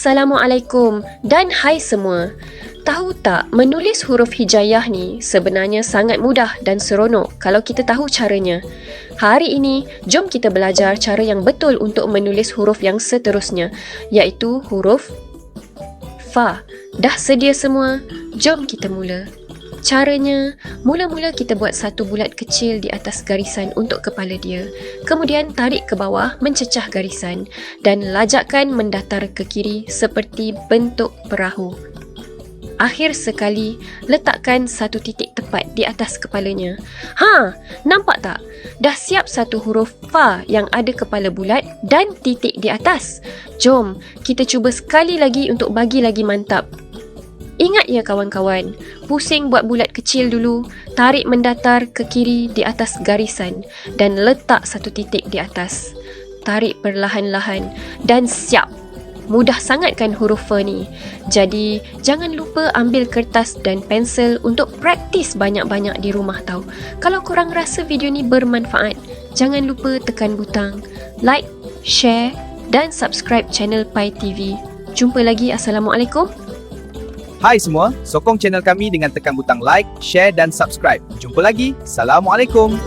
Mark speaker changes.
Speaker 1: Assalamualaikum dan hai semua. Tahu tak, menulis huruf hijaiyah ni sebenarnya sangat mudah dan seronok kalau kita tahu caranya. Hari ini, jom kita belajar cara yang betul untuk menulis huruf yang seterusnya, iaitu huruf Fa. Dah sedia semua? Jom kita mula. Caranya, mula-mula kita buat satu bulat kecil di atas garisan untuk kepala dia. Kemudian tarik ke bawah mencecah garisan dan lajakkan mendatar ke kiri seperti bentuk perahu. Akhir sekali, letakkan satu titik tepat di atas kepalanya. Nampak tak? Dah siap satu huruf Fa yang ada kepala bulat dan titik di atas. Jom, kita cuba sekali lagi untuk bagi lagi mantap. Ingat ya kawan-kawan, pusing buat bulat kecil dulu, tarik mendatar ke kiri di atas garisan dan letak satu titik di atas. Tarik perlahan-lahan dan siap. Mudah sangat kan huruf Fa ni? Jadi, jangan lupa ambil kertas dan pensel untuk praktis banyak-banyak di rumah tau. Kalau korang rasa video ni bermanfaat, jangan lupa tekan butang like, share dan subscribe channel Pai TV. Jumpa lagi. Assalamualaikum.
Speaker 2: Hai semua, sokong channel kami dengan tekan butang like, share dan subscribe. Jumpa lagi. Assalamualaikum.